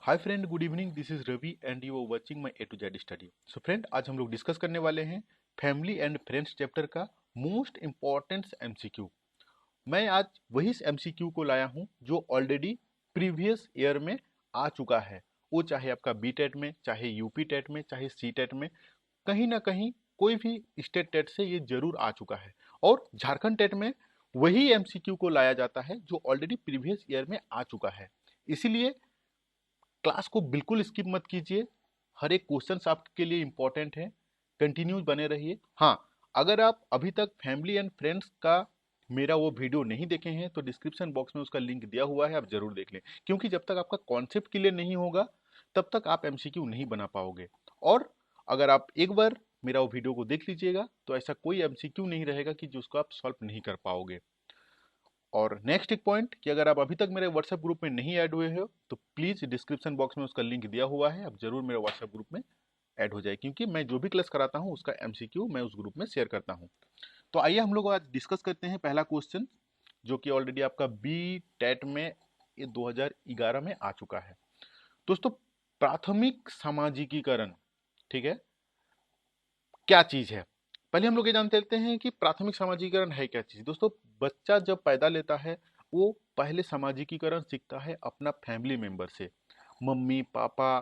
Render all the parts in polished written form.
Hi friend, good evening. This is Ravi and you are watching my A to Z study. So friend, आज हम लोग discuss करने वाले हैं फैमिली एंड फ्रेंड्स चैप्टर का most important MCQ. मैं आज वही एमसीक्यू को लाया हूं जो ऑलरेडी प्रीवियस ईयर में आ चुका है। वो चाहे आपका बी टेट में, चाहे यूपी टेट में, चाहे सी टेट में, कहीं ना कहीं कोई भी स्टेट टेट से ये जरूर आ चुका है। और झारखंड टेट में वही एमसीक्यू को लाया जाता है जो ऑलरेडी प्रीवियस ईयर में आ चुका है। इसीलिए क्लास को बिल्कुल स्किप मत कीजिए। हर एक क्वेश्चन आपके लिए इंपॉर्टेंट है। कंटिन्यूज बने रहिए। हाँ, अगर आप अभी तक फैमिली एंड फ्रेंड्स का मेरा वो वीडियो नहीं देखे हैं तो डिस्क्रिप्शन बॉक्स में उसका लिंक दिया हुआ है, आप जरूर देख लें। क्योंकि जब तक आपका कॉन्सेप्ट क्लियर नहीं होगा तब तक आप एमसीक्यू नहीं बना पाओगे। और अगर आप एक बार मेरा वो वीडियो को देख लीजिएगा तो ऐसा कोई एमसीक्यू नहीं रहेगा कि जिसको आप सॉल्व नहीं कर पाओगे। और नेक्स्ट एक पॉइंट कि अगर आप अभी तक मेरे व्हाट्सएप ग्रुप में नहीं ऐड हुए हो तो प्लीज़ डिस्क्रिप्शन बॉक्स में उसका लिंक दिया हुआ है, आप जरूर मेरे व्हाट्सएप ग्रुप में ऐड हो जाए। क्योंकि मैं जो भी क्लास कराता हूँ उसका एमसीक्यू मैं उस ग्रुप में शेयर करता हूँ। तो आइए हम लोग आज डिस्कस करते हैं पहला क्वेश्चन, जो कि ऑलरेडी आपका बी टेट में ये 2011 में आ चुका है। दोस्तों, प्राथमिक सामाजिकीकरण, ठीक है, क्या चीज है? पहले हम लोग ये जानते लेते हैं कि प्राथमिक सामाजिकरण है क्या चीज। दोस्तों, बच्चा जब पैदा लेता है वो पहले सामाजिकीकरण सीखता है अपना फैमिली मेंबर से, मम्मी पापा,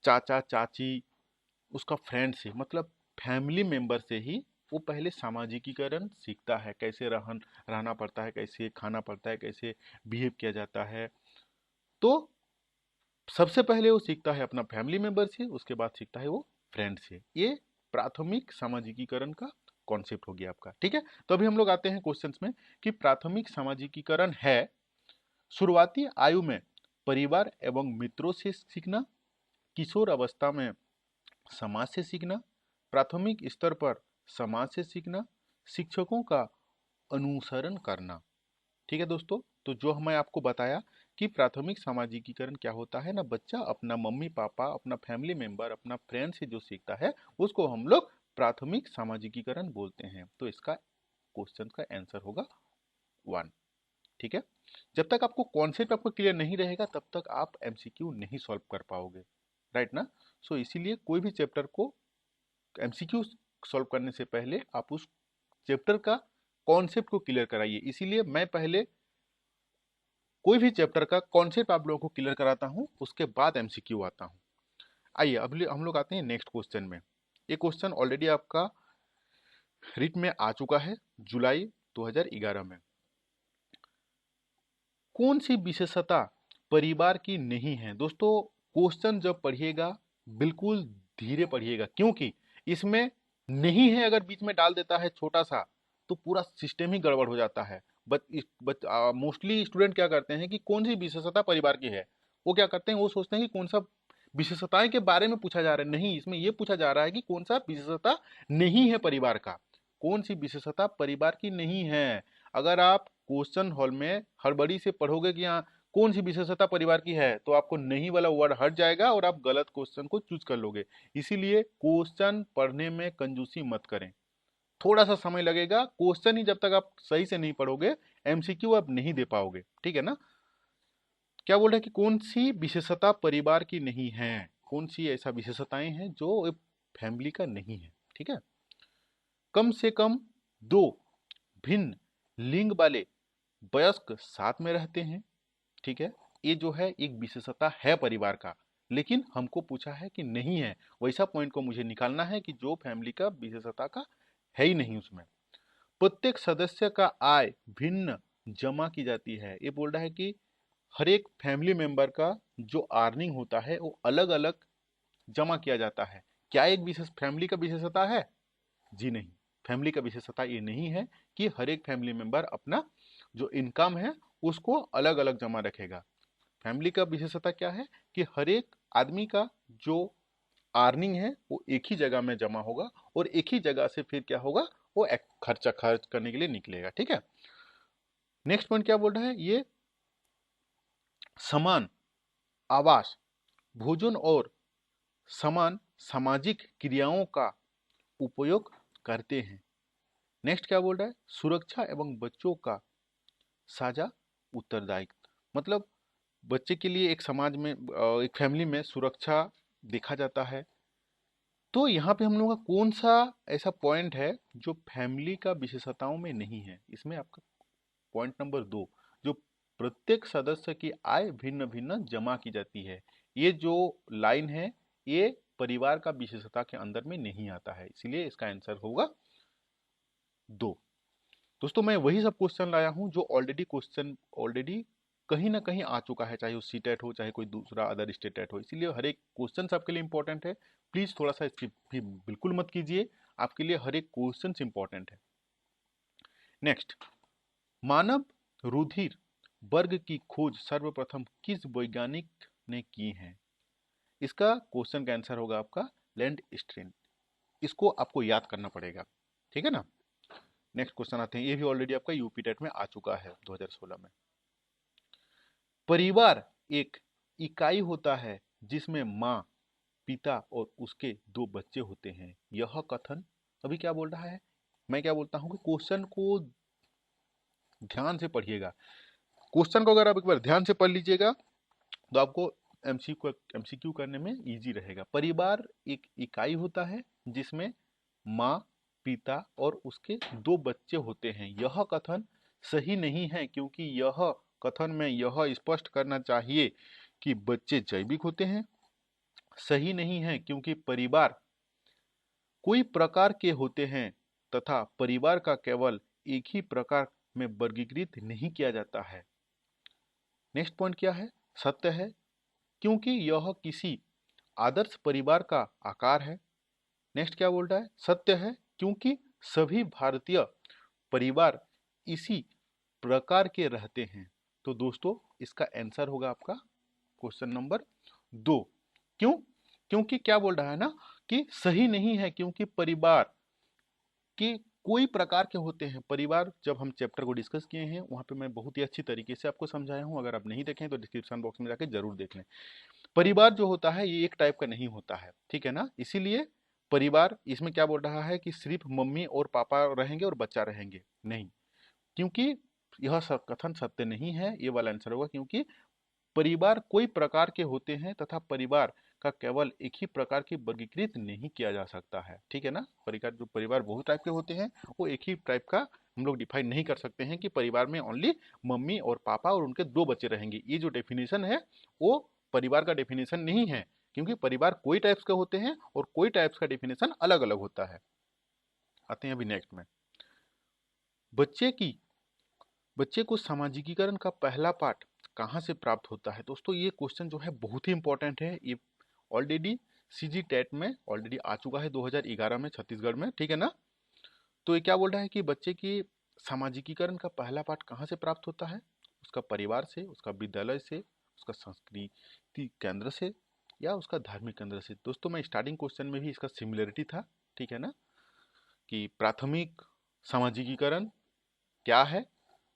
चाचा चाची, उसका फ्रेंड से, मतलब फैमिली मेंबर से ही वो पहले सामाजिकीकरण सीखता है। कैसे रहना पड़ता है, कैसे खाना पड़ता है, कैसे बिहेव किया जाता है। तो सबसे पहले वो सीखता है अपना फैमिली मेंबर से, उसके बाद सीखता है वो फ्रेंड से। ये प्राथमिक सामाजिकीकरण का कॉन्सेप्ट हो गया आपका, ठीक है। तो अभी हम लोग आते हैं क्वेश्चंस में कि प्राथमिक सामाजिकीकरण है शुरुआती आयु में परिवार एवं मित्रों से सीखना, किशोर अवस्था में समाज से सीखना, प्राथमिक स्तर पर समाज से सीखना, शिक्षकों का अनुसरण करना। ठीक है दोस्तों, तो जो मैं आपको बताया कि प्राथमिक सामाजिकीकरण क्या होता है ना, बच्चा अपना मम्मी पापा, अपना फैमिली मेंबर, अपना फ्रेंड से जो सीखता है उसको हम लोग प्राथमिक सामाजिकीकरण बोलते हैं। तो इसका क्वेश्चन का आंसर होगा 1। ठीक है। जब तक आपको कॉन्सेप्ट आपको क्लियर नहीं रहेगा तब तक आप एमसीक्यू नहीं सॉल्व कर पाओगे, राइट ना। सो इसीलिए कोई भी चैप्टर को एमसीक्यू सॉल्व करने से पहले आप उस चैप्टर का कॉन्सेप्ट को क्लियर कराइए। इसीलिए मैं पहले कोई भी चैप्टर का कॉन्सेप्ट आप लोगों को क्लियर कराता हूँ, उसके बाद एमसीक्यू आता हूँ। आइए अब हम लोग आते हैं नेक्स्ट क्वेश्चन में। ये क्वेश्चन ऑलरेडी आपका रिट में आ चुका है जुलाई 2011 में। कौन सी विशेषता परिवार की नहीं है? दोस्तों, क्वेश्चन जब पढ़िएगा बिल्कुल धीरे पढ़िएगा, क्योंकि इसमें नहीं है अगर बीच में डाल देता है छोटा सा तो पूरा सिस्टम ही गड़बड़ हो जाता है। बट मोस्टली स्टूडेंट क्या करते हैं कि कौन सी विशेषता परिवार की है, वो क्या करते हैं, वो सोचते हैं कि कौन सा विशेषताएं के बारे में पूछा जा रहा है। नहीं, इसमें ये पूछा जा रहा है कि कौन सा विशेषता नहीं है परिवार का। कौन सी विशेषता परिवार की नहीं है? अगर आप क्वेश्चन हॉल में हड़बड़ी से पढ़ोगे कि यहाँ कौन सी विशेषता परिवार की है तो आपको नहीं वाला वर्ड हट जाएगा और आप गलत क्वेश्चन को चूज कर लोगे। इसीलिए क्वेश्चन पढ़ने में कंजूसी मत करें। थोड़ा सा समय लगेगा, क्वेश्चन ही जब तक आप सही से नहीं पढ़ोगे एमसीक्यू आप नहीं दे पाओगे, ठीक है ना। क्या बोल रहे हैं कि कौन सी विशेषता परिवार की नहीं है? कौन सी ऐसा विशेषताएं हैं जो फैमिली का नहीं है? ठीक है। कम से कम दो भिन्न लिंग वाले वयस्क साथ में रहते हैं, ठीक है। ये जो है एक विशेषता है परिवार का, लेकिन हमको पूछा है कि नहीं है। वैसा पॉइंट को मुझे निकालना है कि जो फैमिली का विशेषता का है ही नहीं उसमें। प्रत्येक सदस्य का आय भिन्न जमा की जाती है। ये बोल रहा है कि हर एक फैमिली मेंबर का जो अर्निंग होता है वो अलग अलग जमा किया जाता है। क्या एक विशेष फैमिली का विशेषता है? जी नहीं, फैमिली का विशेषता ये नहीं है कि हर एक फैमिली मेंबर अपना जो इनकम है उसको अलग अलग जमा रखेगा। फैमिली का विशेषता क्या है कि हर एक आदमी का जो अर्निंग है वो एक ही जगह में जमा होगा और एक ही जगह से फिर क्या होगा, वो एक खर्चा खर्च करने के लिए निकलेगा, ठीक है। नेक्स्ट पॉइंट क्या बोल रहा है, ये समान आवास, भोजन और समान सामाजिक क्रियाओं का उपयोग करते हैं। नेक्स्ट क्या बोल रहा है, सुरक्षा एवं बच्चों का साझा उत्तरदायित्व। मतलब बच्चे के लिए एक समाज में एक फैमिली में सुरक्षा देखा जाता है। तो यहाँ पे हम लोगों का कौन सा ऐसा पॉइंट है जो फैमिली का विशेषताओं में नहीं है? इसमें आपका पॉइंट नंबर 2, जो प्रत्येक सदस्य की आय भिन्न भिन्न जमा की जाती है। ये जो लाइन है ये परिवार का विशेषता के अंदर में नहीं आता है, इसलिए इसका आंसर होगा 2। दोस्तों मैं वही सब क्वेश्चन लाया हूँ जो ऑलरेडी कहीं ना कहीं आ चुका है, चाहे वो सीटेट हो चाहे कोई दूसरा अदर स्टेटेट हो, इसीलिए हर एक क्वेश्चन आपके लिए इंपॉर्टेंट है। प्लीज थोड़ा सा स्किप भी बिल्कुल मत कीजिए, आपके लिए हर एक क्वेश्चन इंपॉर्टेंट है। नेक्स्ट, मानव रुधिर वर्ग की खोज सर्वप्रथम किस वैज्ञानिक ने की है? इसका क्वेश्चन का आंसर होगा आपका लैंड स्ट्रेन। इसको आपको याद करना पड़ेगा, ठीक है ना। नेक्स्ट क्वेश्चन आते हैं, ये भी ऑलरेडी आपका यूपी टेट में आ चुका है 2016 में। परिवार एक इकाई होता है जिसमें माँ, पिता और उसके 2 बच्चे होते हैं। यह कथन अभी क्या बोल रहा है? मैं क्या बोलता हूँ कि क्वेश्चन को ध्यान से पढ़िएगा। क्वेश्चन को अगर आप एक बार ध्यान से पढ़ लीजिएगा तो आपको एमसीक्यू करने में इजी रहेगा। परिवार एक इकाई होता है जिसमें माँ, पिता और उसके 2 बच्चे होते हैं। यह कथन सही नहीं है क्योंकि यह कथन में यह स्पष्ट करना चाहिए कि बच्चे जैविक होते हैं। सही नहीं है क्योंकि परिवार कोई प्रकार के होते हैं तथा परिवार का केवल एक ही प्रकार में वर्गीकृत नहीं किया जाता है। नेक्स्ट पॉइंट क्या है? सत्य है क्योंकि यह किसी आदर्श परिवार का आकार है। नेक्स्ट क्या बोल रहा है? सत्य है क्योंकि सभी भारतीय परिवार इसी प्रकार के रहते हैं। तो दोस्तों इसका आंसर होगा आपका क्वेश्चन नंबर 2। क्यों? क्योंकि क्या बोल रहा है ना कि सही नहीं है क्योंकि परिवार के कोई प्रकार के होते हैं। परिवार जब हम चैप्टर को डिस्कस किए हैं वहां पे मैं बहुत ही अच्छी तरीके से आपको समझाया हूं, अगर आप नहीं देखें तो डिस्क्रिप्शन बॉक्स में जाके जरूर देख लें। परिवार जो होता है ये एक टाइप का नहीं होता है, ठीक है ना। इसीलिए परिवार इसमें क्या बोल रहा है कि सिर्फ मम्मी और पापा रहेंगे और बच्चा रहेंगे, नहीं, क्योंकि यह कथन सत्य नहीं है। ये वाला आंसर होगा क्योंकि परिवार कोई प्रकार के होते हैं तथा परिवार का केवल एक ही प्रकार की वर्गीकृत नहीं किया जा सकता है, ठीक है ना। परिवार बहुत टाइप के होते हैं, वो एक ही टाइप का हम लोग डिफाइन नहीं कर सकते हैं कि परिवार में ओनली मम्मी और पापा और उनके 2 बच्चे रहेंगे। ये जो डेफिनेशन है वो परिवार का डेफिनेशन नहीं है, क्योंकि परिवार कोई टाइप्स के होते हैं और कोई टाइप्स का डेफिनेशन अलग अलग होता है। आते हैं अभी नेक्स्ट में, बच्चे को सामाजिकीकरण का पहला पाठ कहाँ से प्राप्त होता है? दोस्तों ये क्वेश्चन जो है बहुत ही इंपॉर्टेंट है। ये ऑलरेडी सीजी टेट में ऑलरेडी आ चुका है 2011 में छत्तीसगढ़ में, ठीक है ना। तो ये क्या बोल रहा है कि बच्चे की सामाजिकीकरण का पहला पाठ कहाँ से प्राप्त होता है? उसका परिवार से, उसका विद्यालय से, उसका संस्कृति केंद्र से या उसका धार्मिक केंद्र से। दोस्तों मैं स्टार्टिंग क्वेश्चन में भी इसका सिमिलरिटी था, ठीक है ना, कि प्राथमिक सामाजिकीकरण क्या है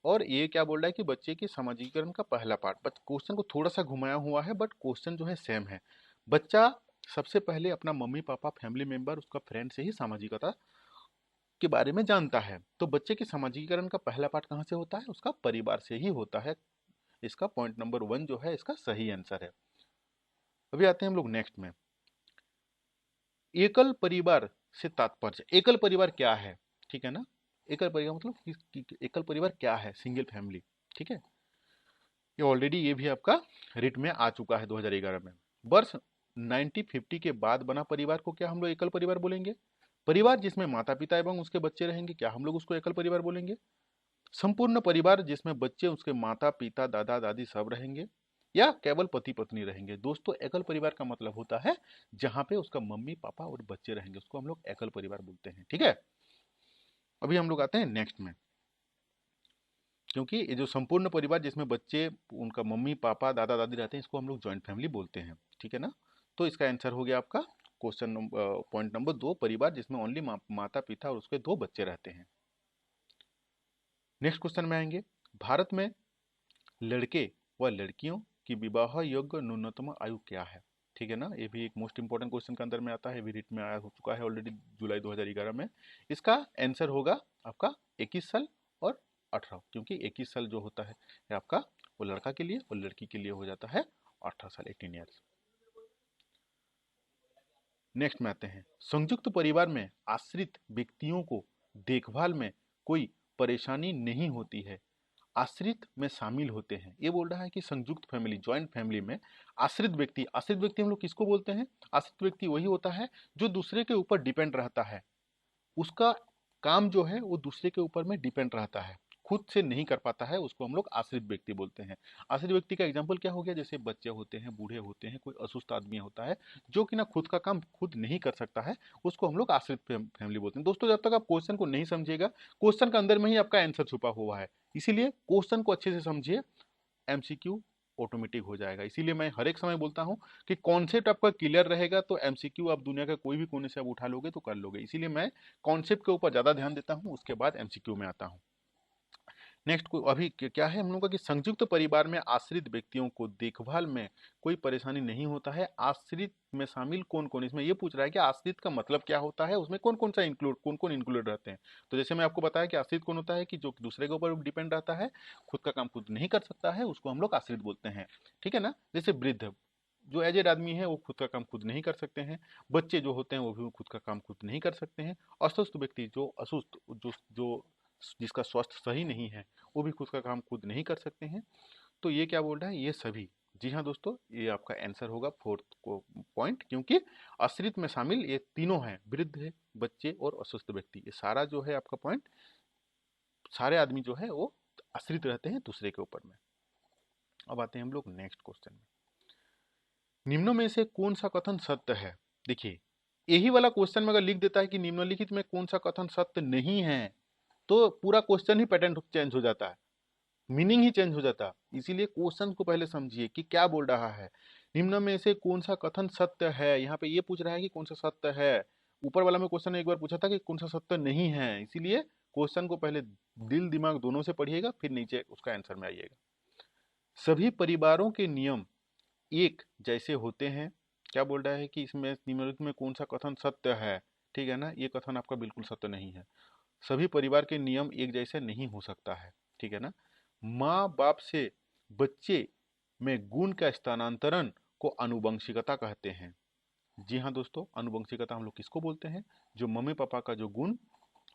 और ये क्या बोल रहा है कि बच्चे के सामाजिकरण का पहला पार्ट। बट क्वेश्चन को थोड़ा सा घुमाया हुआ है, बट क्वेश्चन जो है सेम है। बच्चा सबसे पहले अपना मम्मी पापा, फैमिली मेंबर, उसका फ्रेंड से ही सामाजिकता के बारे में जानता है। तो बच्चे के सामाजिकरण का पहला पार्ट कहाँ से होता है? उसका परिवार से ही होता है। इसका पॉइंट नंबर 1 जो है इसका सही आंसर है। अभी आते हैं हम लोग नेक्स्ट में, एकल परिवार से तात्पर्य। एकल परिवार क्या है, ठीक है ना। एकल परिवार मतलब एकल परिवार क्या है? सिंगल फैमिली, ठीक है। ये ऑलरेडी ये भी आपका रिट में आ चुका है 2011 में। वर्ष 1950 के बाद बना परिवार को क्या हम लोग एकल परिवार बोलेंगे? परिवार जिसमें माता पिता एवं उसके बच्चे रहेंगे, क्या हम लोग उसको एकल परिवार बोलेंगे? संपूर्ण परिवार जिसमें बच्चे, उसके माता पिता, दादा दादी सब रहेंगे, या केवल पति पत्नी रहेंगे? दोस्तों एकल परिवार का मतलब होता है जहां पे उसका मम्मी पापा और बच्चे रहेंगे, उसको हम लोग एकल परिवार बोलते हैं, ठीक है। अभी हम लोग आते हैं नेक्स्ट में, क्योंकि ये जो संपूर्ण परिवार जिसमें बच्चे, उनका मम्मी पापा दादा दादी रहते हैं, इसको हम लोग जॉइंट फैमिली बोलते हैं, ठीक है ना। तो इसका आंसर हो गया आपका क्वेश्चन पॉइंट नंबर 2, परिवार जिसमें ओनली माता पिता और उसके 2 बच्चे रहते हैं। नेक्स्ट क्वेश्चन में आएंगे, भारत में लड़के व लड़कियों की विवाह योग्य न्यूनतम आयु क्या है? ठीक है ना, ये भी एक मोस्ट इंपॉर्टेंट क्वेश्चन के अंदर में आता है, भी रिट में आया हो चुका है ऑलरेडी जुलाई 2011 में। इसका आंसर होगा आपका 21 साल और 18, क्योंकि 21 साल जो होता है आपका वो लड़का के लिए, और लड़की के लिए हो जाता है 18 साल, 18 ईयर्स। नेक्स्ट में आते हैं, संयुक्त परिवार में आश्रित व्यक्तियों को देखभाल में कोई परेशानी नहीं होती है, आश्रित में शामिल होते हैं। ये बोल रहा है कि संयुक्त फैमिली, ज्वाइंट फैमिली में आश्रित व्यक्ति हम लोग किसको बोलते हैं? आश्रित व्यक्ति वही होता है जो दूसरे के ऊपर डिपेंड रहता है, उसका काम जो है वो दूसरे के ऊपर में डिपेंड रहता है, खुद से नहीं कर पाता है, उसको हम लोग आश्रित व्यक्ति बोलते हैं। आश्रित व्यक्ति का एग्जाम्पल क्या हो गया? जैसे बच्चे होते हैं, बूढ़े होते हैं, कोई असुस्थ आदमी होता है जो कि ना खुद का काम खुद नहीं कर सकता है, उसको हम लोग आश्रित फैमिली बोलते हैं। दोस्तों, जब तक आप क्वेश्चन को नहीं समझिएगा, क्वेश्चन के अंदर में ही आपका आंसर छुपा हुआ है, इसीलिए क्वेश्चन को अच्छे से समझिए, एमसीक्यू ऑटोमेटिक हो जाएगा। इसीलिए मैं हर एक समय बोलता हूं कि कॉन्सेप्ट आपका क्लियर रहेगा तो एमसीक्यू आप दुनिया का कोई भी कोने से आप उठा लोगे तो कर लोगे। इसीलिए मैं कॉन्सेप्ट के ऊपर ज्यादा ध्यान देता हूं, उसके बाद एमसीक्यू में आता हूं। नेक्स्ट को अभी क्या है हम लोगों का कि संयुक्त परिवार में आश्रित व्यक्तियों को देखभाल में कोई परेशानी नहीं होता है। आश्रित में शामिल कौन कौन, इसमें ये पूछ रहा है कि आश्रित का मतलब क्या होता है, उसमें कौन कौन इंक्लूड रहते हैं। तो जैसे मैं आपको बताया कि आश्रित कौन होता है कि जो दूसरे के ऊपर डिपेंड रहता है, खुद का काम खुद नहीं कर सकता है, उसको हम लोग आश्रित बोलते हैं। ठीक है ना? जैसे वृद्ध, जो एजेड आदमी है वो खुद का काम खुद नहीं कर सकते हैं। बच्चे जो होते हैं वो भी खुद का काम खुद नहीं कर सकते हैं। अस्वस्थ व्यक्ति, जो असुस्थ, जो जो जिसका स्वास्थ्य सही नहीं है, वो भी खुद का काम खुद नहीं कर सकते हैं। तो ये क्या बोल रहा है? ये सभी, जी हाँ दोस्तों, ये आपका आंसर होगा फोर्थ को पॉइंट, क्योंकि आश्रित में शामिल ये तीनों हैं, वृद्ध है, बच्चे और अस्वस्थ व्यक्ति। ये सारा जो है आपका पॉइंट, सारे आदमी जो है वो आश्रित रहते हैं दूसरे के ऊपर में। अब आते हैं हम लोग नेक्स्ट क्वेश्चन में। निम्नों में से कौन सा कथन सत्य है? देखिए, यही वाला क्वेश्चन में अगर लिख देता है कि निम्नलिखित में कौन सा कथन सत्य नहीं है, तो पूरा क्वेश्चन ही पैटर्न चेंज हो जाता है, मीनिंग ही चेंज हो जाता है। इसीलिए क्वेश्चन को पहले समझिए कि क्या बोल रहा है। निम्न में से कौन सा कथन सत्य है, यहाँ पे ये पूछ रहा है कि कौन सा सत्य है। ऊपर वाला में क्वेश्चन एक बार पूछा था कि कौन सा सत्य नहीं है, इसीलिए क्वेश्चन को पहले दिल दिमाग दोनों से पढ़िएगा, फिर नीचे उसका आंसर में आइएगा। सभी परिवारों के नियम एक जैसे होते हैं। क्या बोल रहा है कि इसमें निम्नलिखित में कौन सा कथन सत्य है? ठीक है ना? ये कथन आपका बिल्कुल सत्य नहीं है। सभी परिवार के नियम एक जैसे नहीं हो सकता है। ठीक है ना? माँ बाप से बच्चे में गुण का स्थानांतरण को आनुवंशिकता कहते हैं। जी हाँ दोस्तों, आनुवंशिकता हम लोग किसको बोलते हैं? जो मम्मी पापा का जो गुण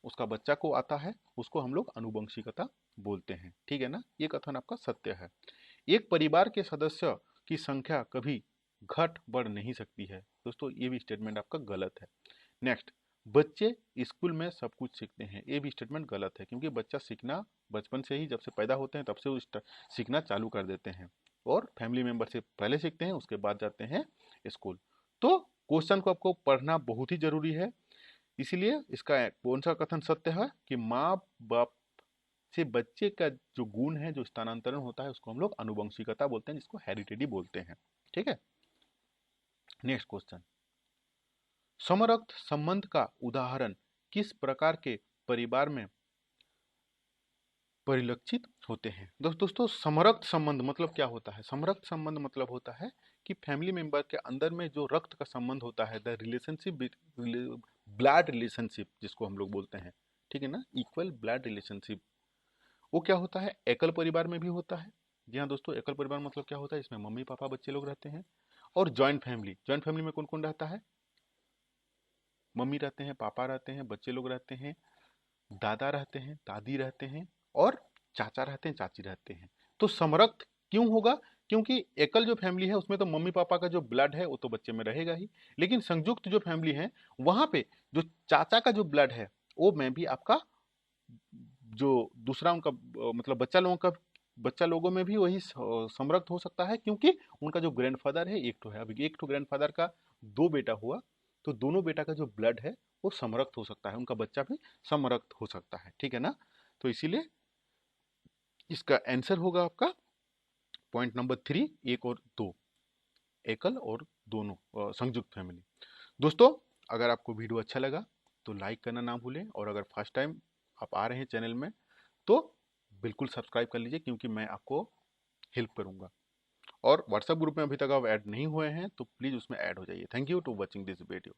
उसका बच्चा को आता है, उसको हम लोग आनुवंशिकता बोलते हैं। ठीक है ना? ये कथन आपका सत्य है। एक परिवार के सदस्य की संख्या कभी घट बढ़ नहीं सकती है। दोस्तों, ये भी स्टेटमेंट आपका गलत है। नेक्स्ट, बच्चे स्कूल में सब कुछ सीखते हैं। ये भी स्टेटमेंट गलत है, क्योंकि बच्चा सीखना बचपन से ही, जब से पैदा होते हैं तब से वो सीखना चालू कर देते हैं, और फैमिली मेंबर से पहले सीखते हैं, उसके बाद जाते हैं स्कूल। तो क्वेश्चन को आपको पढ़ना बहुत ही जरूरी है। इसीलिए इसका कौन सा कथन सत्य है कि माँ बाप से बच्चे का जो गुण है, जो स्थानांतरण होता है, उसको हम लोग आनुवंशिकता बोलते हैं, जिसको हेरिडिटी बोलते हैं। ठीक है? नेक्स्ट क्वेश्चन, समरक्त संबंध का उदाहरण किस प्रकार के परिवार में परिलक्षित होते हैं? दोस्तों, समरक्त संबंध मतलब क्या होता है? समरक्त संबंध मतलब होता है कि फैमिली मेंबर के अंदर में जो रक्त का संबंध होता है, द रिलेशनशिप, ब्लड रिलेशनशिप जिसको हम लोग बोलते हैं। ठीक है ना? इक्वल ब्लड रिलेशनशिप, वो क्या होता है? एकल परिवार में भी होता है। जी हाँ दोस्तों, एकल परिवार मतलब क्या होता है? इसमें मम्मी पापा बच्चे लोग रहते हैं। और जॉइंट फैमिली में कौन कौन रहता है? मम्मी रहते हैं, पापा रहते हैं, बच्चे लोग रहते हैं, दादा रहते हैं, दादी रहते हैं, और चाचा रहते हैं, चाची रहते हैं। तो समरक्त क्यों होगा? क्योंकि एकल जो फैमिली है उसमें तो मम्मी पापा का जो ब्लड है वो तो बच्चे में रहेगा ही, लेकिन संयुक्त जो फैमिली है वहां पे जो चाचा का जो ब्लड है वो में भी आपका जो दूसरा उनका मतलब बच्चा लोगों में भी वही समरक्त हो सकता है, क्योंकि उनका जो ग्रैंडफादर है एक तो है। अभी एक तो ग्रैंडफादर का दो बेटा हुआ, तो दोनों बेटा का जो ब्लड है वो समरक्त हो सकता है, उनका बच्चा भी समरक्त हो सकता है। ठीक है ना? तो इसीलिए इसका आंसर होगा आपका पॉइंट नंबर 3, एक और दो, एकल और दोनों संयुक्त फैमिली। दोस्तों, अगर आपको वीडियो अच्छा लगा तो लाइक करना ना भूलें, और अगर फर्स्ट टाइम आप आ रहे हैं चैनल में तो बिल्कुल सब्सक्राइब कर लीजिए, क्योंकि मैं आपको हेल्प करूंगा। और व्हाट्सएप ग्रुप में अभी तक आप ऐड नहीं हुए हैं तो प्लीज़ उसमें ऐड हो जाइए। Thank you to watching this video.